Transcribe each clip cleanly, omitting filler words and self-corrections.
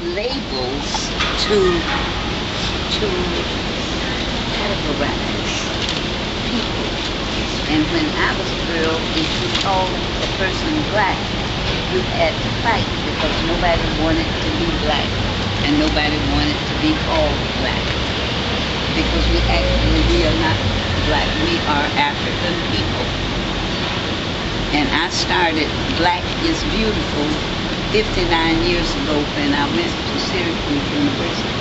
labels to categorize people. And when I was a girl, if you called a person black, you had to fight because nobody wanted to be black and nobody wanted to be called black. Because we are not black, we are African people. And I started Black is Beautiful 59 years ago when I went to Syracuse University.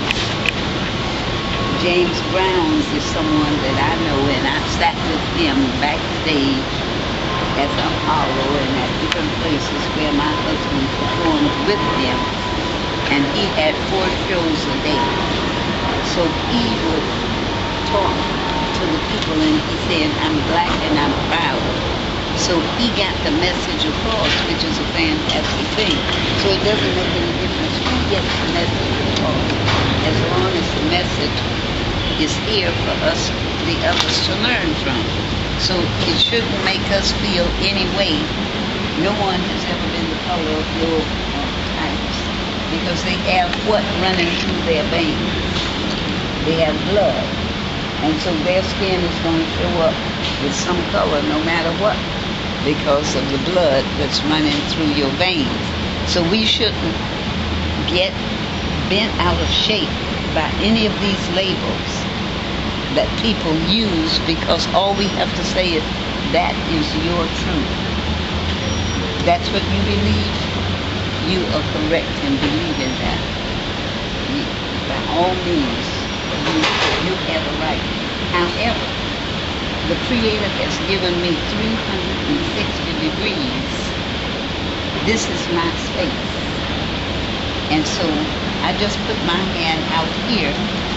James Brown is someone that I know, and I sat with him backstage at the Apollo and at different places where my husband performed with him, and he had 4 shows a day. So he would talk to the people and he said, I'm black and I'm proud. So he got the message across, which is a fantastic thing. So it doesn't make any difference who gets the message across, as long as the message is here for us, the others, to learn from. So it shouldn't make us feel any way. No one has ever been the color of your types, because they have what running through their veins? They have blood. And so their skin is going to show up with some color no matter what, because of the blood that's running through your veins. So we shouldn't get bent out of shape by any of these labels that people use, because all we have to say is, that is your truth. That's what you believe. You are correct in believing that. By all means, you have a right. However, the Creator has given me 360 degrees. This is my space. And so I just put my hand out here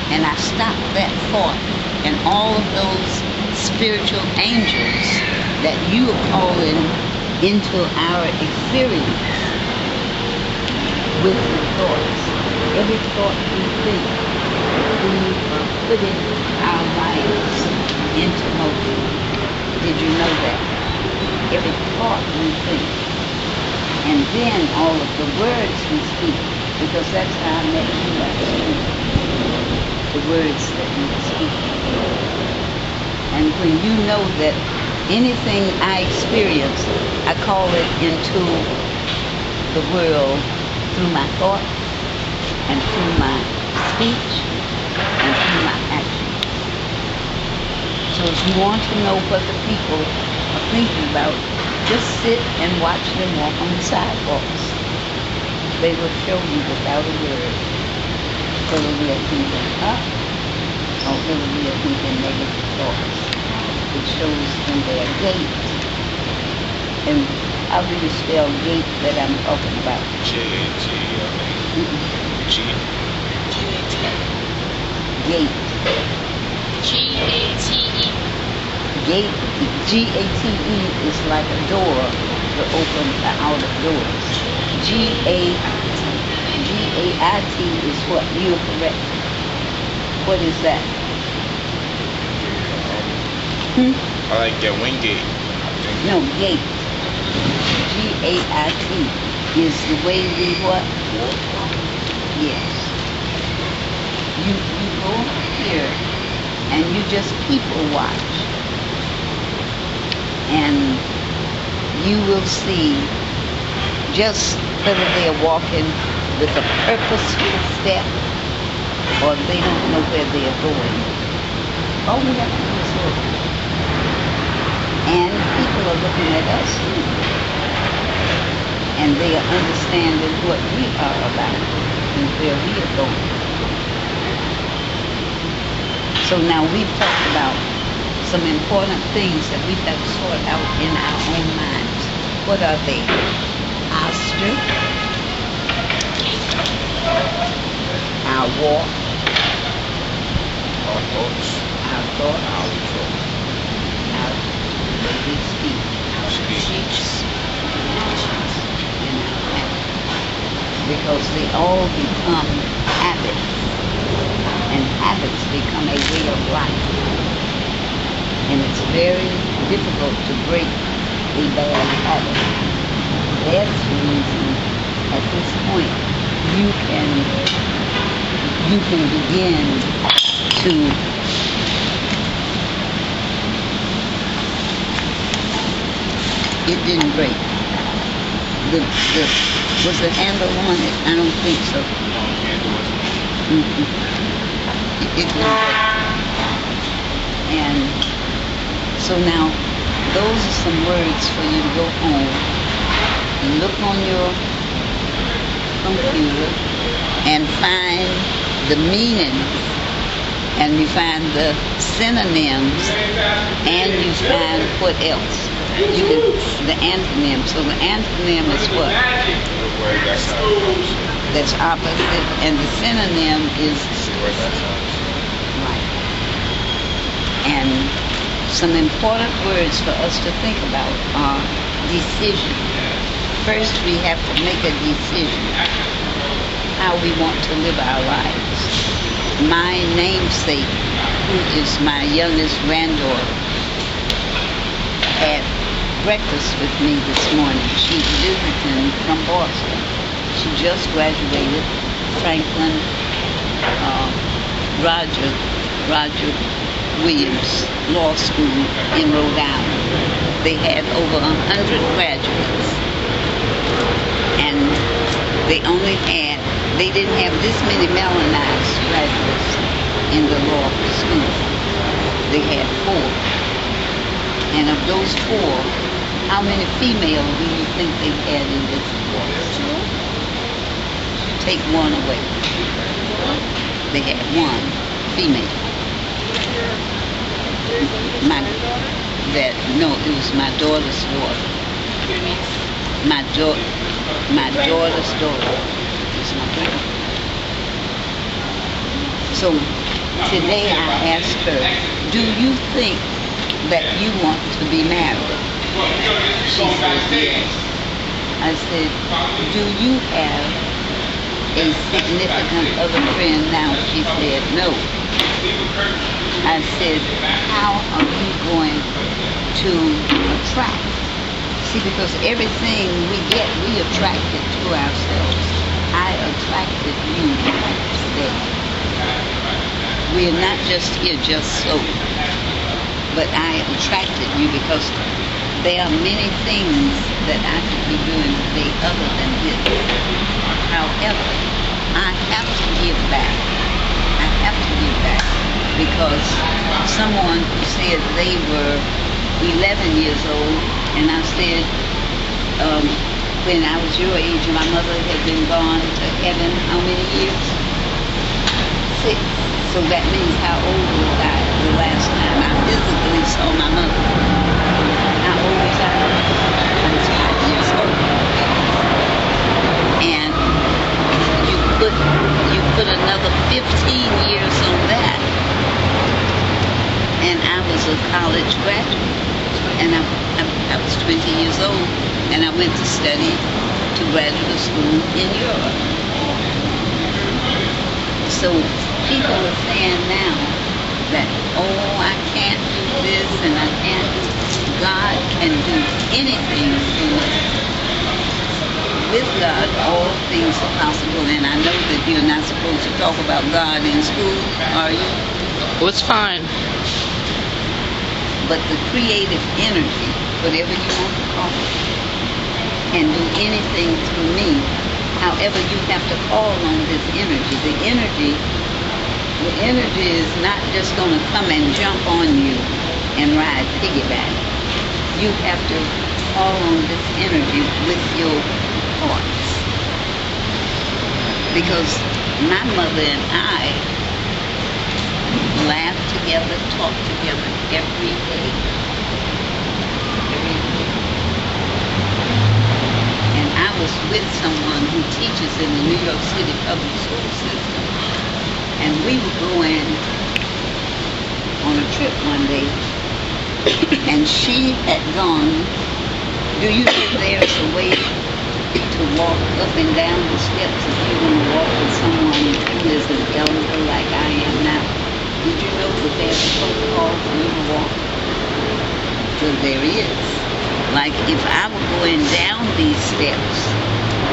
and I stopped that thought, and all of those spiritual angels that you are calling into our experience with the thoughts. Every thought we think, we are putting our lives into motion. Did you know that? Every thought we think. And then all of the words we speak, because that's how I met you last week. The words that we speak. And when you know that anything I experience, I call it into the world through my thoughts and through my speech and through my actions. So if you want to know what the people are thinking about, just sit and watch them walk on the sidewalks. They will show you without a word whether we are thinking up or whether we are thinking negative thoughts. It shows in their gait. And how do you spell gait that I'm talking about? G-A-T-E. Gate. G-A-T-E. Gate, G-A-T-E is like a door to open the outer doors. G-A-I-T is what? You're correct. What is that? I like that Wingate. No, gate. G-A-I-T is the way we what? Yes. You go here and you just people watch. And you will see just whether they are walking with a purposeful step or they don't know where they are going. All we have to do is look. And people are looking at us too. And they are understanding what we are about and where we are going. So now we've talked about some important things that we have to sort out in our own minds. What are they? Our strength, our walk, Our thoughts. our thoughts, our way we speak, our speech, and our actions. Because they all become habits, and habits become a way of life. And it's very difficult to break a bad habit. That's the reason at this point you can you can begin to it didn't break. Was the handle on it? I don't think so. It didn't break. And so now, those are some words for you to go home and look on your computer and find the meaning, and you find the synonyms, and you find what else? You can, the antonym. So the antonym is what? That's opposite, and the synonym is right. And some important words for us to think about are decision. First, we have to make a decision how we want to live our lives. My namesake, who is my youngest granddaughter, had breakfast with me this morning. She's visiting from Boston. She just graduated Franklin Roger Williams Law School in Rhode Island. They had over 100 graduates, and they didn't have this many Melonized graduates in the law school. They had 4. And of those 4, how many female do you think they had in this course? 2. Take 1 away. They had 1 female. No, it was my daughter's daughter. My daughter's daughter is my daughter. So today I asked her, do you think that you want to be married? She said yes. I said, do you have a significant other friend now? She said no. I said, how are you going to attract? See, because everything we get, we attract it to ourselves. I attracted you today. We are not just here just so, but I attracted you because there are many things that I could be doing today other than this. However, I have to give back. I have to give back because someone who said they were 11 years old, and I said, when I was your age, my mother had been gone to heaven how many years? 6. So that means how old was I the last time I physically saw my mother? How old was I? I was 5 years old. And you put another 15 years on that, and I was a college graduate, and I was 20 years old, and I went to study to graduate school in Europe. So people are saying now that, oh, I can't do this and I can't do this. God can do anything through us. With God, all things are possible, and I know that you're not supposed to talk about God in school, are you? Well, it's fine. But the creative energy, whatever you want to call it, can do anything through me. However, you have to call on this energy. The energy is not just going to come and jump on you and ride piggyback. You have to call on this energy with your thoughts. Because my mother and I laugh together, talk together every day. And I was with someone who teaches in the New York City public school system. And we were going on a trip one day, and she had gone. Do you think there's a way to walk up and down the steps if you want to walk with someone who is an elder like I am now? Did you know that there's a protocol for you to walk? Because there is. Like if I were going down these steps,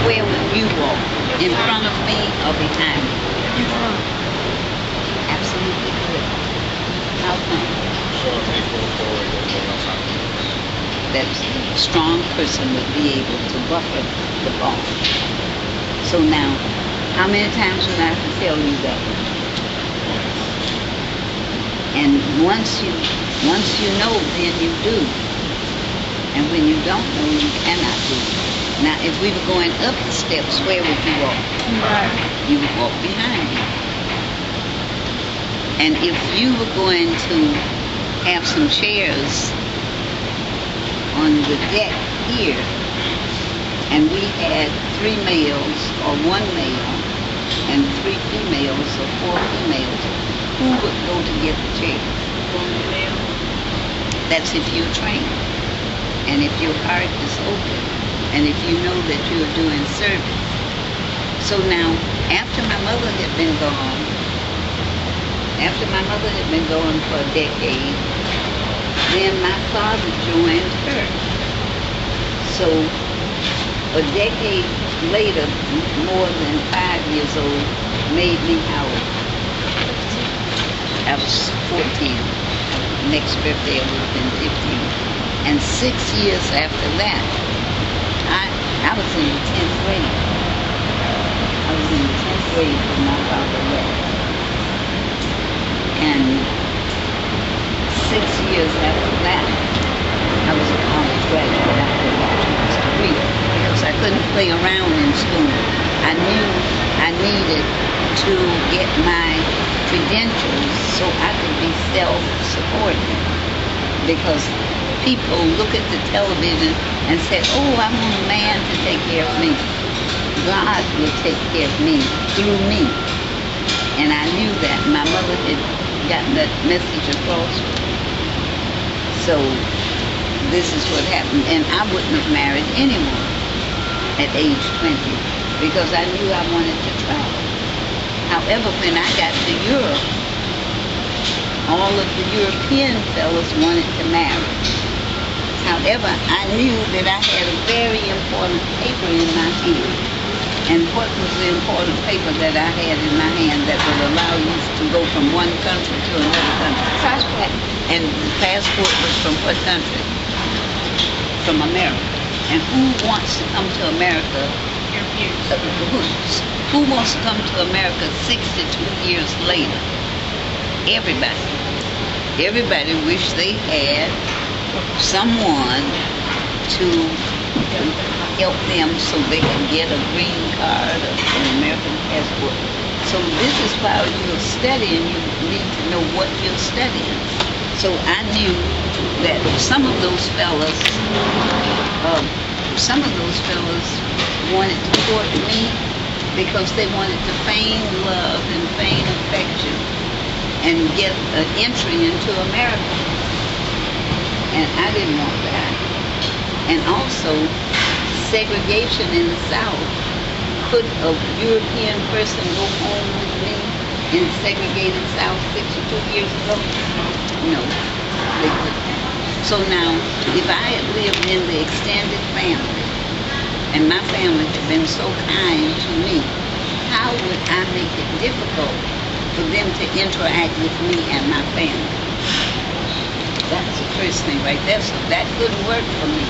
where would you walk? In front of me or behind me? In front. you get good? How come? So if they go forward, then they know something. That strong person would be able to buffer the fall. So now, how many times would I have to tell you that? And once you know, then you do. And when you don't know, you cannot do. Now, if we were going up the steps, where would you walk? Right. You would walk behind me. And if you were going to have some chairs on the deck here, and we had 3 males or 1 male and 3 females or 4 females, who would go to get the chair? That's if you're trained, and if your heart is open, and if you know that you're doing service. So now, after my mother had been gone for a decade, then my father joined her. So a decade later, more than 5 years old, made me how old? I was 14. Next birthday I would have been 15. And 6 years after that, I was in the 10th grade. I was in the 10th grade when my father left. And 6 years after that, I was a college graduate after a bachelor's degree because I couldn't play around in school. I knew I needed to get my credentials so I could be self-supporting, because people look at the television and say, oh, I want a man to take care of me. God will take care of me through me. And I knew that. My mother had gotten that message across. So this is what happened. And I wouldn't have married anyone at age 20 because I knew I wanted to travel. However, when I got to Europe, all of the European fellas wanted to marry. However, I knew that I had a very important paper in my hand. And what was the important paper that I had in my hand that would allow you to go from one country to another country? Passport. And the passport was from what country? From America. And who wants to come to America? Who wants to come to America 62 years later? Everybody. Everybody wished they had someone to help them so they can get a green card or an American passport. So this is while you're studying, you need to know what you're studying. So I knew that some of those fellas wanted to court me because they wanted to feign love and feign affection and get an entry into America. And I didn't want that. And also, segregation in the South. Could a European person go home with me in segregated South 62 years ago? No, they couldn't. So now, if I had lived in the extended family, and my family had been so kind to me, how would I make it difficult for them to interact with me and my family? That's the first thing right there. So that couldn't work for me.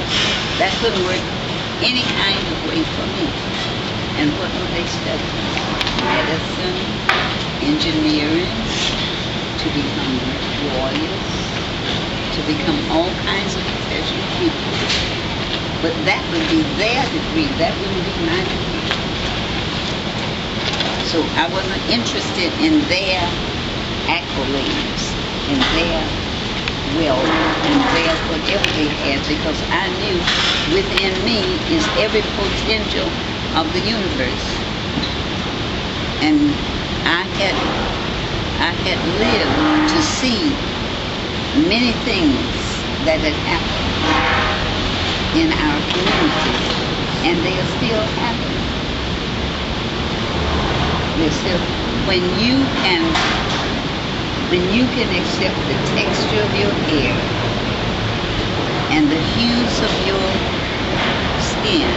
That couldn't work any kind of way for me. And what were they studying? Medicine, engineering, to become lawyers, to become all kinds of professional people. But that would be their degree. That wouldn't be my degree. So I wasn't interested in their accolades, in their wealth, and their whatever they had, because I knew within me is every potential of the universe. And I had lived to see many things that had happened in our communities, and they are still happening. They're still, when you can accept the texture of your hair and the hues of your skin,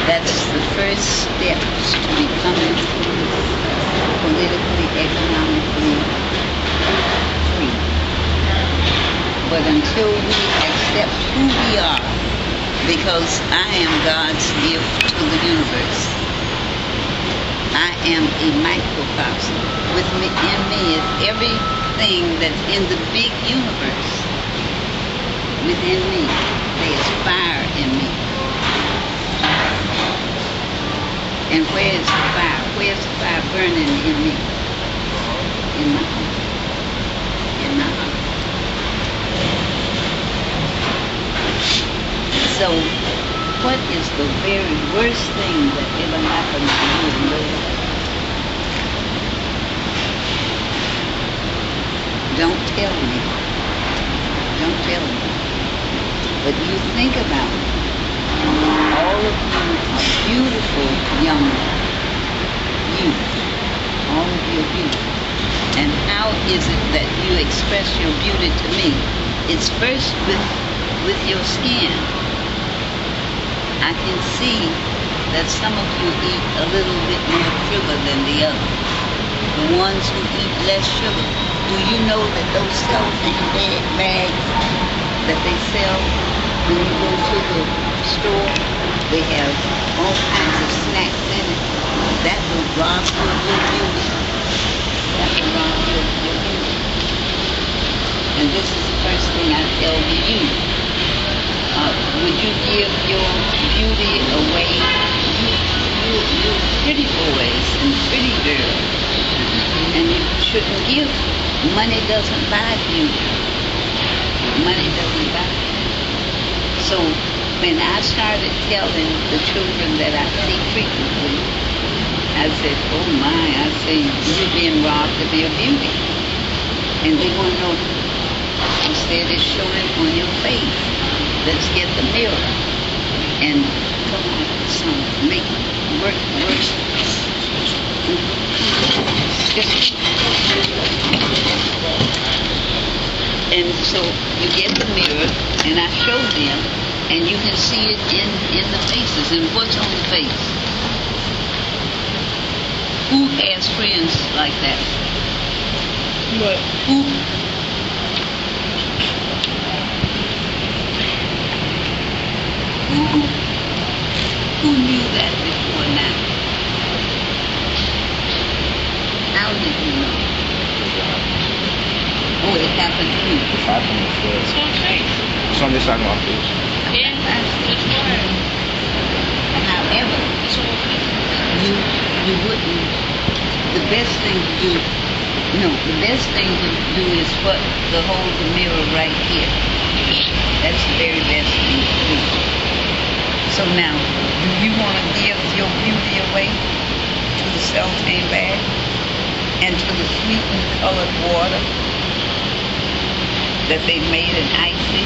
that's the first steps to becoming politically, economically But until we accept who we are, because I am God's gift to the universe. I am a microcosm. In me is everything that's in the big universe. Within me, there's fire in me. And where is the fire? Where's the fire burning in me? In my heart. In my heart. So, what is the very worst thing that ever happened to you in your life? Don't tell me. Don't tell me. But you think about it. All of you are beautiful young youth. All of you are beautiful. And how is it that you express your beauty to me? It's first with your skin. I can see that some of you eat a little bit more sugar than the others. The ones who eat less sugar. Do you know that those cellophane bags that they sell when you go to the store, they have all kinds of snacks in it? That will rob you of your beauty. That will rob you of your beauty. And this is the first thing I tell you. Would you give your beauty away? You pretty boys and pretty girls. And you shouldn't give. Money doesn't buy beauty. Money doesn't buy beauty. So when I started telling the children that I see frequently, I said, oh my, I say, you're being robbed of your beauty. And they want to know, instead it's showing on your face. Let's get the mirror. And come on, son, make it work. And so you get the mirror, and I show them, and you can see it in the faces. And what's on the face? Who has friends like that? What? Who knew that before now? How did you know? Oh, it happened to you. It happened before. It's okay. Sunday talking about this. Yeah, that's right. However, It's okay. you wouldn't. The best thing to do, the best thing to do is to hold the mirror right here. That's the very best thing to do. So now, do you want to give your beauty away to the cellophane bag and to the sweetened colored water that they made in icy?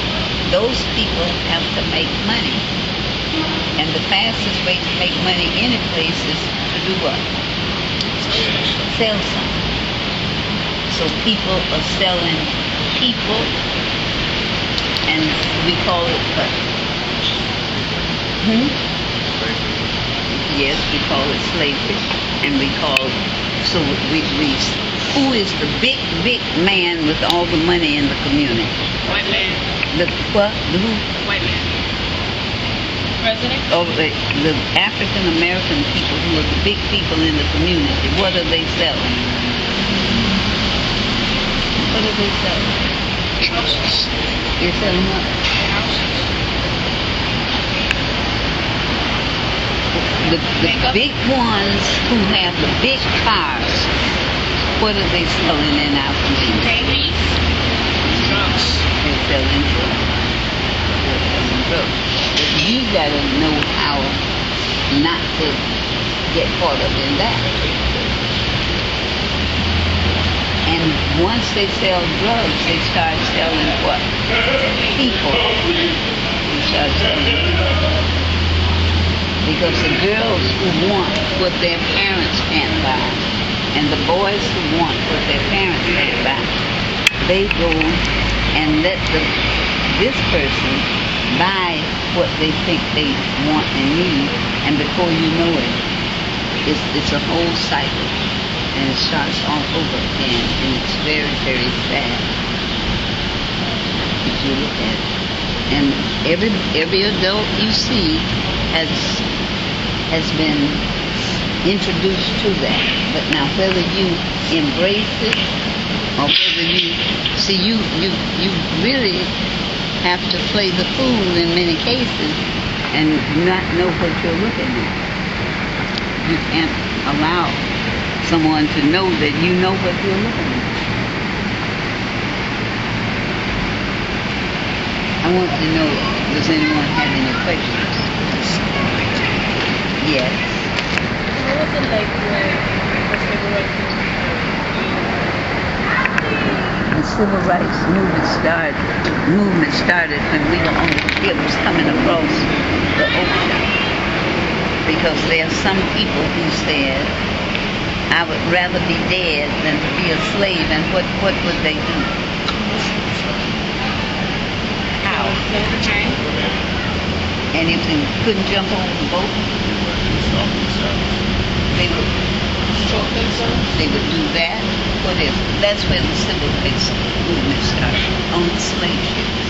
Those people have to make money. And the fastest way to make money any place is to do what? Sell something. So people are selling people, and we call it what? Yes, we call it slavery, and we call it, so who is the big man with all the money in the community? White man. The what? The who? White man. President? Oh, the African American people who are the big people in the community. What are they selling? What are they selling? Houses. They're selling what? Houses. The big ones who have the big cars. What are they selling in our community? Babies. Drugs. They're selling drugs. They're selling drugs. But you gotta know how not to get caught up in that. And once they sell drugs, they start selling what? People. They start selling people. Because the girls who want what their parents can't buy, and the boys who want what their parents can't buy, they go and let this person buy what they think they want and need, and before you know it, it's a whole cycle, and it starts all over again, and it's very, very sad. you look at it. And every adult you see has been introduced to that. But now whether you embrace it or whether you really have to play the fool in many cases and not know what you're looking at. You can't allow someone to know that you know what you're looking at. I want to know, does anyone have any questions? Yes. What was it like when the civil rights The civil rights movement started when we were on the ships coming across the ocean. Because there are some people who said, I would rather be dead than to be a slave. And what would they do? How? And if they couldn't jump on the boat, they would do that. What if? That's where the civil rights movement started, on the slave ships.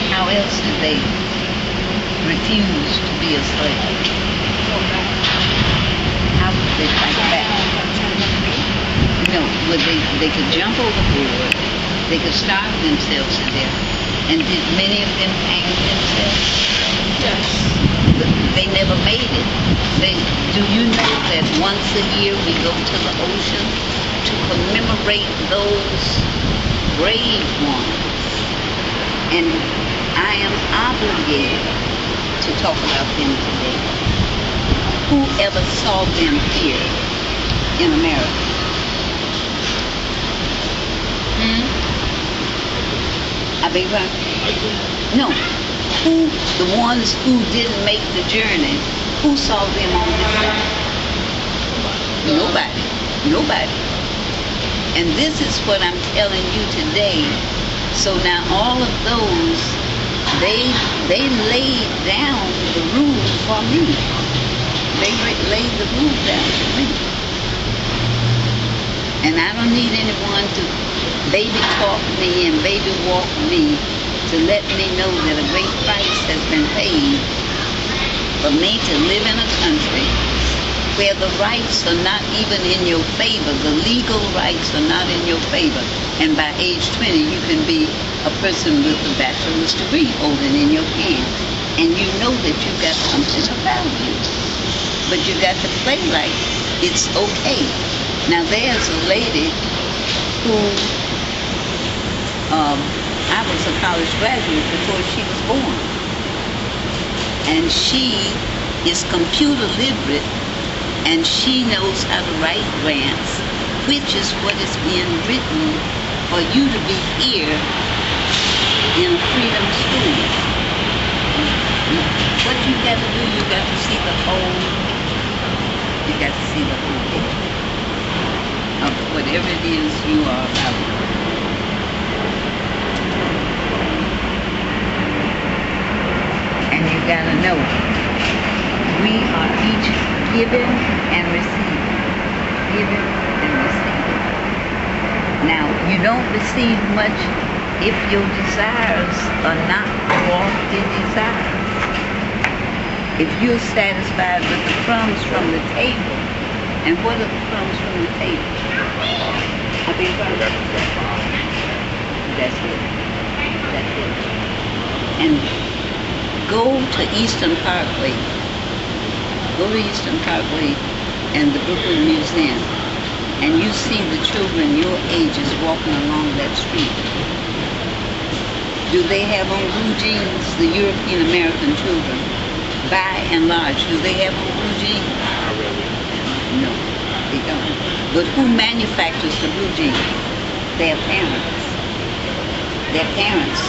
How else did they refuse to be a slave? How could they fight back? No, well, they could jump overboard. They could starve themselves to death. And did many of them hang themselves? Yes. They never made it. Do you know that once a year we go to the ocean to commemorate those brave ones? And I am obligated to talk about them today. Whoever saw them here in America? I beg your pardon? No. The ones who didn't make the journey, who saw them on this side? Nobody. And this is what I'm telling you today. So now all of those, they laid down the rules for me. They laid the rules down for me. And I don't need anyone to baby talk me and baby walk me to let me know that a great price has been paid for me to live in a country where the rights are not even in your favor. The legal rights are not in your favor. And by age 20, you can be a person with a bachelor's degree holding in your hand. And you know that you've got something of value. But you got to play like it's okay. Now there's a lady who, I was a college graduate before she was born. And she is computer literate, and she knows how to write grants, which is what is being written for you to be here in a freedom school. What you got to do, you got to see the whole picture of whatever it is you are about. And you gotta know, we are each giving and receiving. Giving and receiving. Now, you don't receive much if your desires are not lofty desires. If you're satisfied with the crumbs from the table, and what are the crumbs from the table? That's it. And go to Eastern Parkway. And the Brooklyn Museum, and you see the children your ages walking along that street. Do they have on blue jeans? The European American children, by and large, do they have on blue jeans? No, they don't. But who manufactures the blue jeans? Their parents. Their parents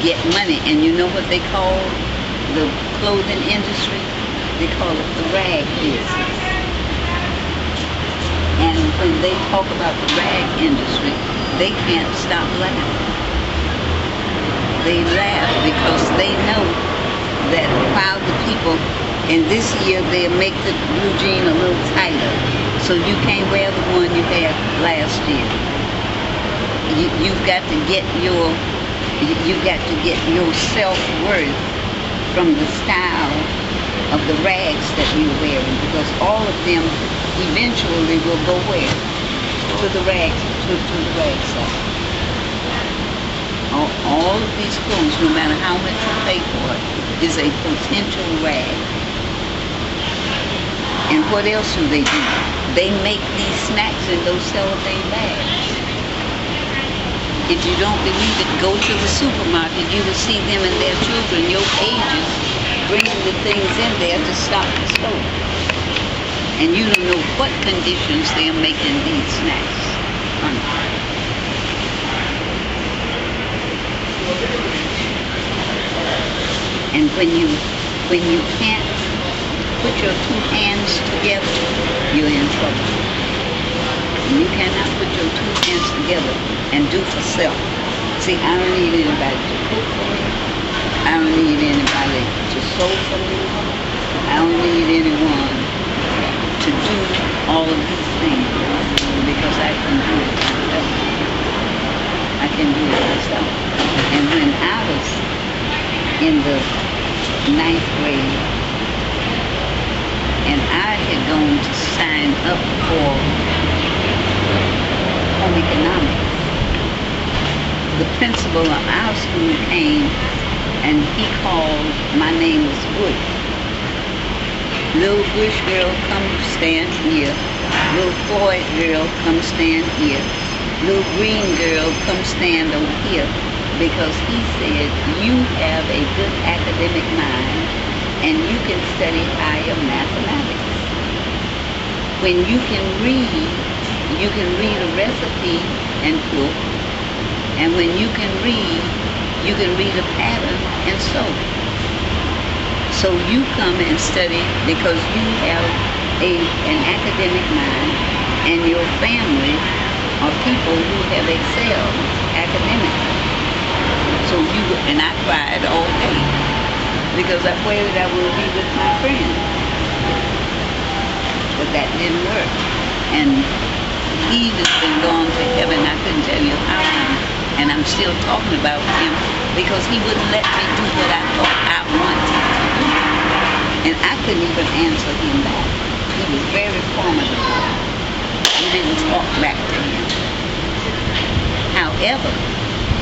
get money, and you know what they call the clothing industry? They call it the rag business. And when they talk about the rag industry, they can't stop laughing. They laugh because they know that while the people And this year they'll make the blue jean a little tighter, so you can't wear the one you had last year. You've got to get your self-worth from the style of the rags that you're wearing, because all of them eventually will go where? To the rags, to the rag side. All of these clothes, no matter how much you pay for it, is a potential rag. And what else do? They make these snacks in those cellophane bags. If you don't believe it, go to the supermarket. You will see them and their children, your ages, bringing the things in there to stock the store. And you don't know what conditions they're making these snacks under. And when you can't put your two hands together, you're in trouble. And you cannot put your two hands together and do for self. See, I don't need anybody to cook for me. I don't need anybody to sew for me. I don't need anyone to do all of these things, because I can do it myself. I can do it myself. And when I was in the 9th grade, and I had gone to sign up for home economics, the principal of our school came and he called, my name was Bush. Little Bush girl, come stand here. Little Floyd girl, come stand here. Little Green girl, come stand over here. Because he said, you have a good academic mind and you can study higher mathematics. When you can read a recipe and cook. And when you can read a pattern and sew. So you come and study because you have an academic mind, and your family are people who have excelled academically. So and I cried all day because I prayed that I will be with my friends. But that didn't work. And he has been gone to heaven, I couldn't tell you how long. And I'm still talking about him because he wouldn't let me do what I thought I wanted to do. And I couldn't even answer him back. He was very formidable. We didn't talk back to him. However,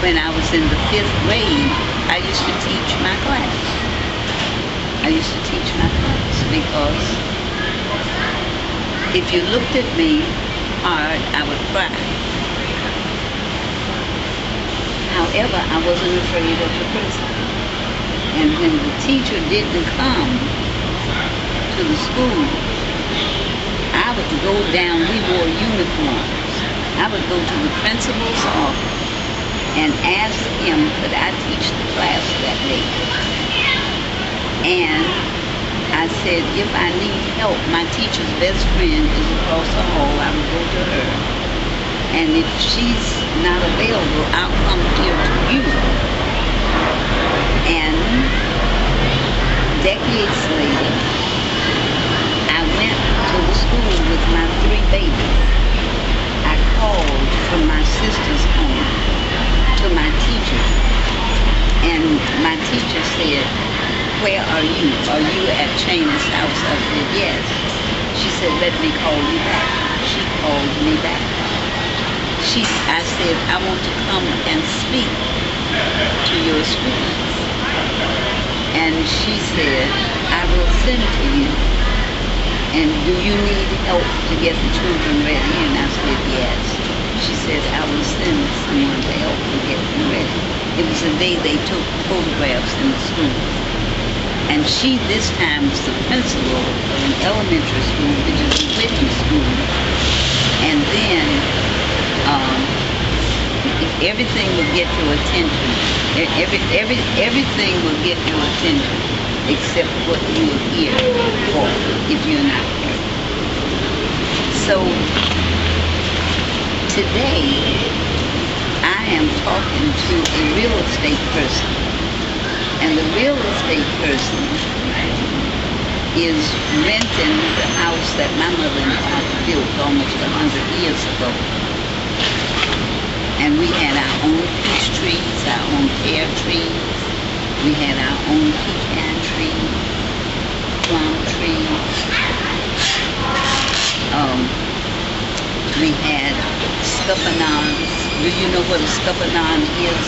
when I was in the 5th grade, I used to teach my class. Because if you looked at me hard, I would cry. However, I wasn't afraid of the principal. And when the teacher didn't come to the school, I would go down, we wore uniforms. I would go to the principal's office and ask him, could I teach the class that day? And I said, if I need help, my teacher's best friend is across the hall, I would go to her. And if she's not available, I'll come here to you. And decades later, I went to the school with my 3 babies. I called from my sister's home to my teacher. And my teacher said, where are you? Are you at Cheney's house? I said, yes. She said, let me call you back. She called me back. I said, I want to come and speak to your students. And she said, I will send to you. And do you need help to get the children ready? And I said, yes. She said, I will send someone to help you get them ready. It was the day they took photographs in the school. And she, this time, was the principal of an elementary school, which is a Whitney school. And then everything will get your attention. Everything will get your attention except what you will hear or if you're not there. So today I am talking to a real estate person. And the real estate person is renting the house that my mother and father built almost 100 years ago. And we had our own peach trees, our own pear trees. We had our own pecan trees, plum trees. We had scuppernons. Do you know what a scuppernong is?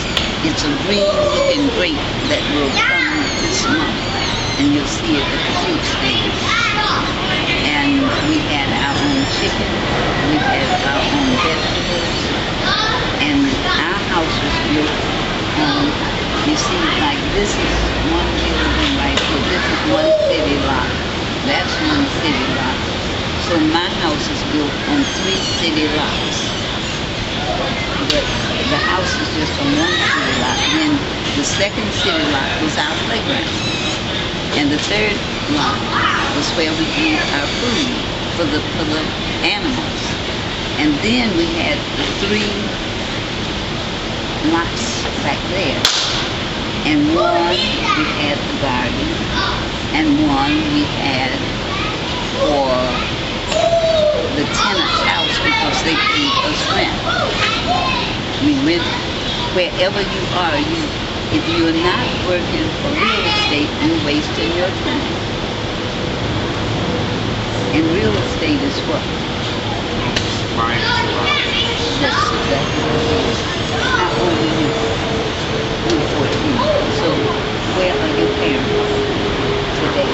It's a green-looking grape that will come this month, and you'll see it at the fruit stand. And we had our own chicken. We had our own vegetables. And our house was built on, you see, like this is one building right here. This is one city lot. That's one city lot. So my house is built on 3 city lots. But the house is just on one city lot. Then the second city lot was our playground. And the third lot was where we grew our food for the animals. And then we had the 3 lots back there. And one we had the garden, and one we had for the tenant's house because they paid us rent. We rent wherever you are. If you're not working for real estate, you're wasting your time. And real estate is what? Buying That's exactly what it is. How old are you? You're 14. So where are your parents today?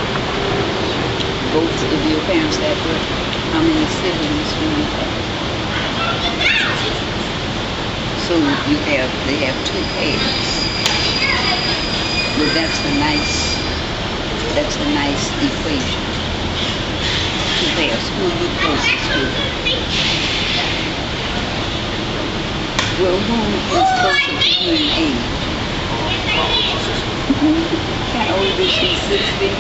Both of your parents at work? How many siblings do you have? So they have 2 pairs. But that's a nice equation. 2 pairs. Who are you closest to? Well, who is closer to you in age? How old is she? 16?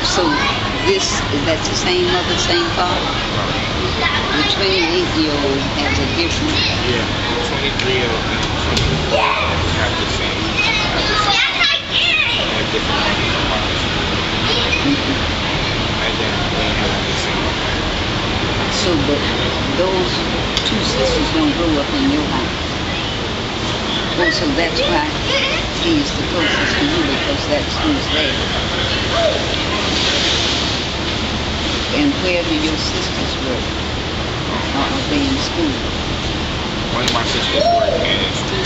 So that's the same mother, same father? The 28-year-old has a different... Yeah, 23-year-old and 24 have the same. Have different fathers. And then they have the same. So, but those 2 sisters don't grow up in your house. Oh, so that's why he's the closest to you, because that's who's there. And where do your sisters work? Or are they in school? One of my sisters work in school.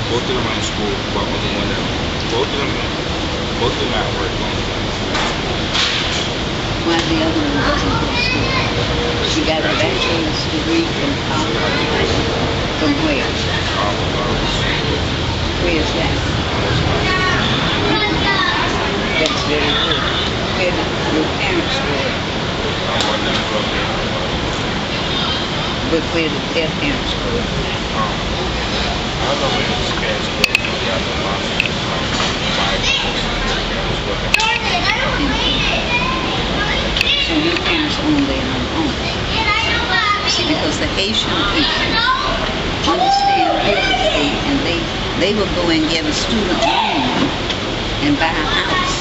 Both of them are in school, but only one of them. Both of them at work. Only one of them at school. Why the other one doesn't go to school? She got a bachelor's degree from college. From where? Where is that? That's very good. Where did your parents work? But where did their parents work? I don't know where his parents work. So your parents own their own home. See, because the Haitian people understand real estate, and they will go and get a student loan and buy a house.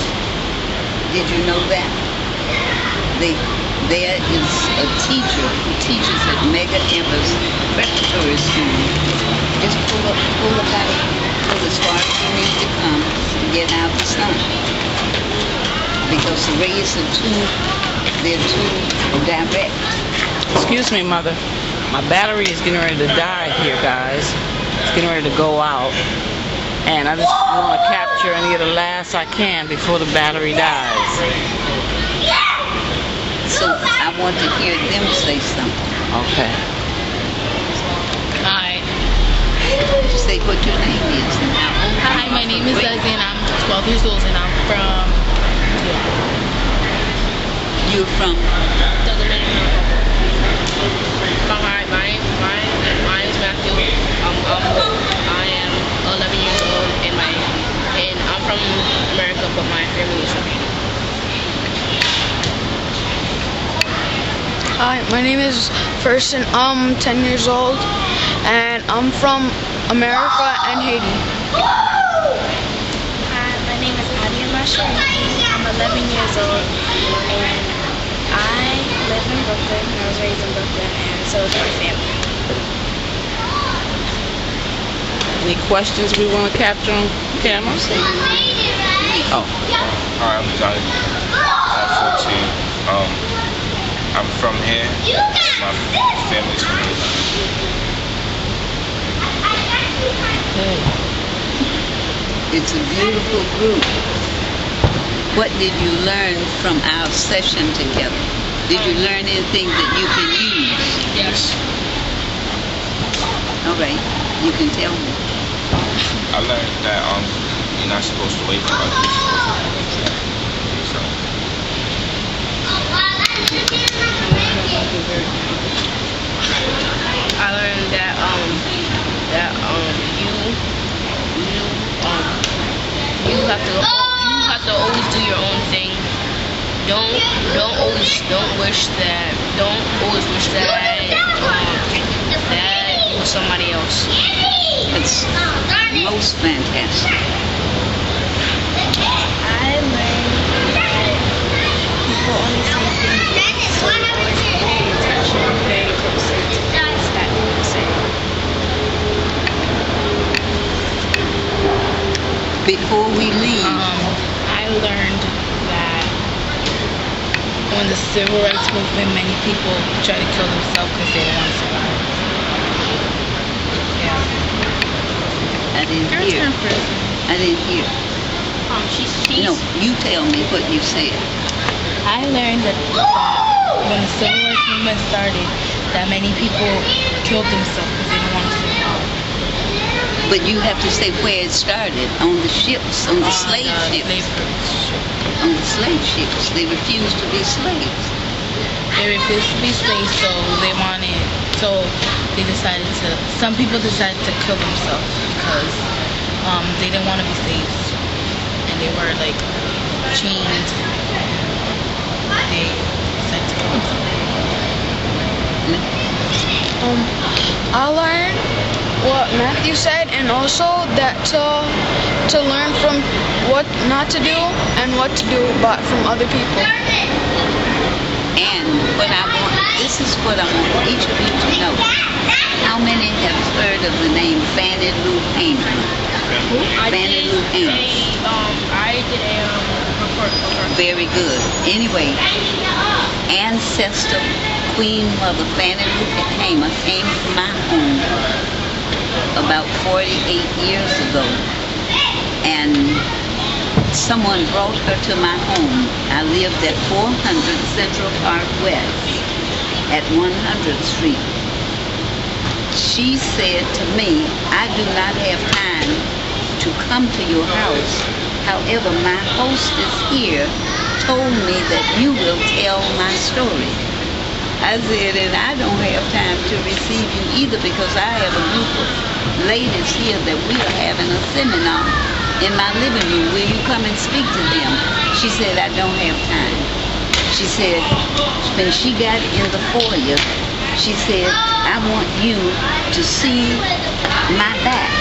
Did you know that? There is a teacher who teaches at Mega Evers Preparatory School. Just pull as far as you need to come to get out the sun. Because the rays they're too direct. Excuse me, Mother. My battery is getting ready to die here, guys. It's getting ready to go out. And I just want to capture any of the last I can before the battery dies. So I want to hear them say something. Okay. Hi. Say what your name is and how old. Hi, my name is Leslie and I'm 12 years old and I'm from... You're from? The Dominican Republic. Hi, my name is Matthew. I am 11 years old and I'm from America, but my family is from Haiti. Hi, Hi, my name is Fersen. I'm 10 years old, and I'm from America and Haiti. Hi, my name is Nadia Mashariki. I'm 11 years old, and I live in Brooklyn. I was raised in Brooklyn, and so is my family. Any questions we want to capture on camera? Oh. Hi, I'm Johnny. I'm 14. I'm from here. My family's from here. It's a beautiful group. What did you learn from our session together? Did you learn anything that you can use? Yes. All right, you can tell me. I learned that you're not supposed to wait for others. You're supposed to do yourself. I learned that you have to always do your own thing. Don't always wish that that was somebody else. It's most fantastic. I learned that people only see things so you always pay attention very closely to things that people say. Before we leave, I learned that when the civil rights movement, many people try to kill themselves because they don't want to survive. Yeah. I didn't hear. I didn't hear. No, you tell me what you said. I learned that when the civil rights movement started, that many people killed themselves because they didn't want to survive. But you have to say where it started. On the ships, on the slave ships. On the slave ships. They refused to be slaves. They refused to be slaves, so some people decided to kill themselves because they didn't want to be slaves. And they were like chained. They decided to kill themselves. I learned what Matthew said, and also that to learn from what not to do and what to do, but from other people. And this is what I want each of you to know. How many have heard of the name Fannie Lou Hamer? Fannie Lou Hamer. I did a report of her. Very good. Anyway, ancestor Queen Mother Fannie Lou Hamer came to my home about 48 years ago, and someone brought her to my home. I lived at 400 Central Park West at 100th Street. She said to me, I do not have time to come to your house. However, my hostess here told me that you will tell my story. I said, and I don't have time to receive you either, because I have a group of ladies here that we are having a seminar in my living room. Will you come and speak to them? She said, I don't have time. She said, when she got in the foyer, she said, I want you to see my back.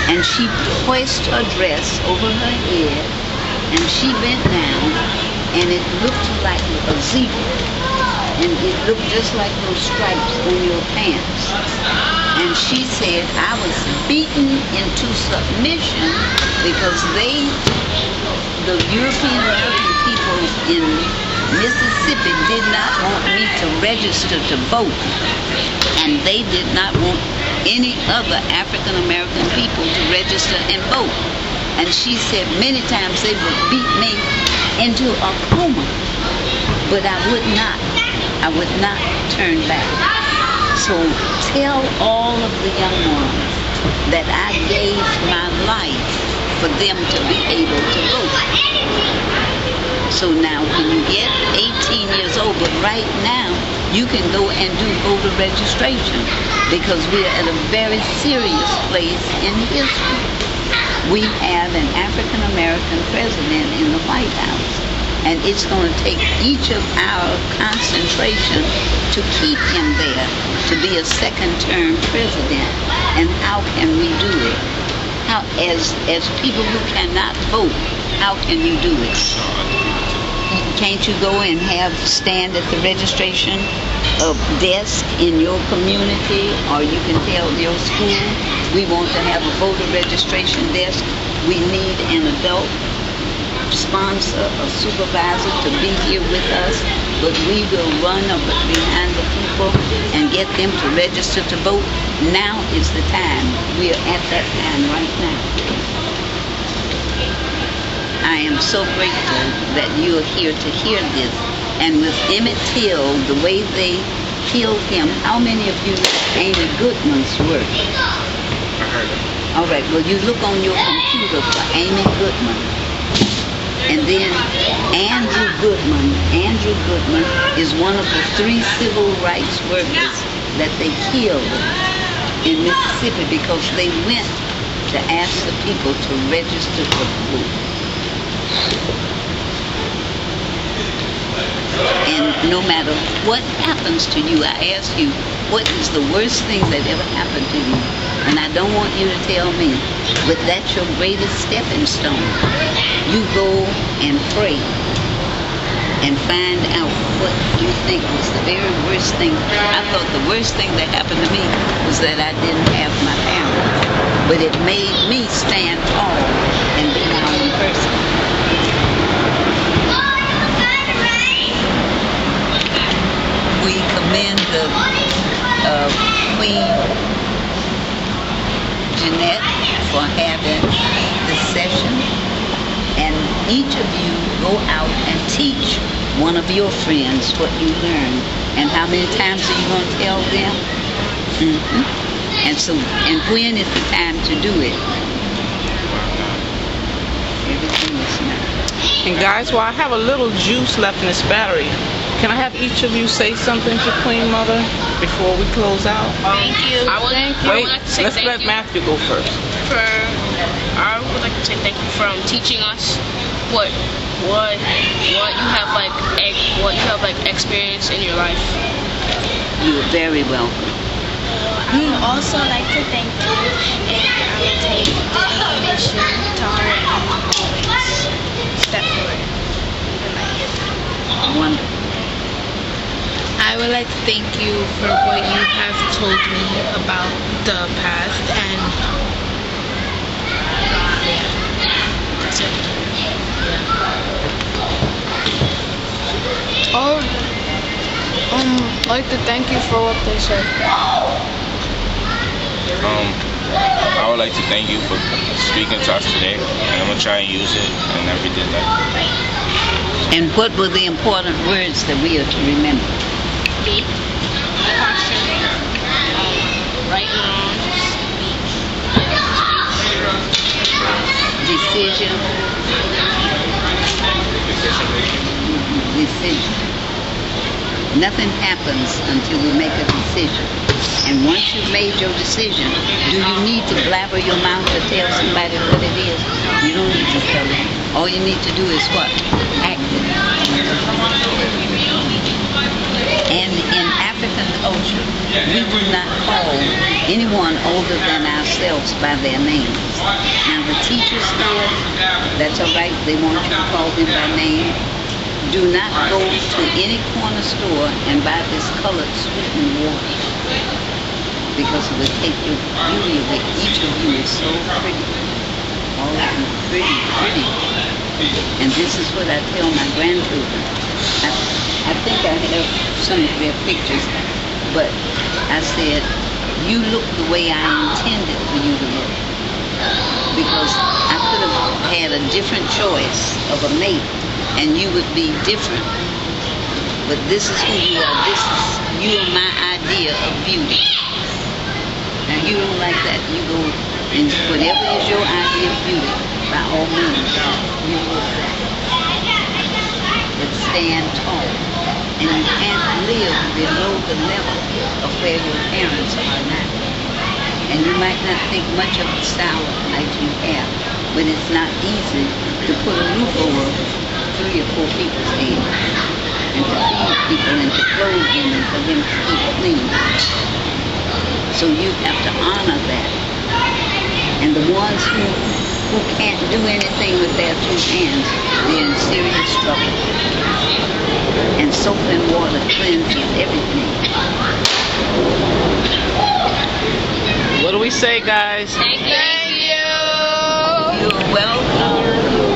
And she placed her dress over her head, and she bent down, and it looked like a zebra. And it looked just like those stripes on your pants. And she said, I was beaten into submission because the European American people in Mississippi did not want me to register to vote. And they did not want any other African American people to register and vote. And she said many times they would beat me into a coma. But I would not turn back. So tell all of the young ones that I gave my life for them to be able to vote. So now when you get 18 years old, but right now you can go and do voter registration, because we are at a very serious place in history. We have an African American president in the White House. And it's going to take each of our concentration to keep him there, to be a second-term president. And how can we do it? How, as people who cannot vote, how can you do it? Can't you go and stand at the registration desk in your community, or you can tell your school, we want to have a voter registration desk. We need an adult sponsor, a supervisor to be here with us, but we will run up behind the people and get them to register to vote. Now is the time. We are at that time right now. I am so grateful that you are here to hear this. And with Emmett Till, the way they killed him, how many of you know Amy Goodman's work? I heard it. All right, well, you look on your computer for Amy Goodman. And then Andrew Goodman. Andrew Goodman is one of the 3 civil rights workers that they killed in Mississippi because they went to ask the people to register for the vote. And no matter what happens to you, I ask you, what is the worst thing that ever happened to you? And I don't want you to tell me, but that's your greatest stepping stone. You go and pray and find out what you think was the very worst thing. I thought the worst thing that happened to me was that I didn't have my parents. But it made me stand tall and be my own person. We commend the Queen Jeanette for having this session, and each of you go out and teach one of your friends what you learned. And how many times are you going to tell them? And when is the time to do it? Everything is now. And guys, while I have a little juice left in this battery, can I have each of you say something to Queen Mother before we close out? Thank you. I would like to say let's thank let you Matthew go first. I would like to say thank you for teaching us what you have experienced in your life. You are very welcome. I would also like to thank you, and I will take the information to heart and always step forward in life. Wonderful. I would like to thank you for what you have told me about the past, and that's it. I would like to thank you for what they said. I would like to thank you for speaking to us today, and I'm gonna try and use it and everything that. And what were the important words that we are to remember? Speak, caution, right and wrong, Decision. Decision. Nothing happens until we make a decision. And once you've made your decision, do you need to blabber your mouth to tell somebody what it is? You don't need to tell them. All you need to do is what? Act it. And in African culture, we do not call anyone older than ourselves by their names. Now the teachers here, that's all right, they want you to call them by name. Do not go to any corner store and buy this colored sweetened water, because it will take your beauty away. Each of you is so pretty. All of you pretty, pretty. And this is what I tell my grandchildren. I think I have some of their pictures, but I said, you look the way I intended for you to look. Because I could have had a different choice of a mate, and you would be different. But this is who you are. You are my idea of beauty. Now you don't like that, you go, and whatever is your idea of beauty, by all means, you look that. But stand tall. And you can't live below the level of where your parents are now. And you might not think much of the style of life you have, but it's not easy to put a roof over 3 or 4 people stand. And to feed people and to clothe them and for them to keep clean. So you have to honor that. And the ones who can't do anything with their 2 hands, they're in serious trouble. And soap and water cleanses everything. What do we say, guys? Thank you. You're welcome.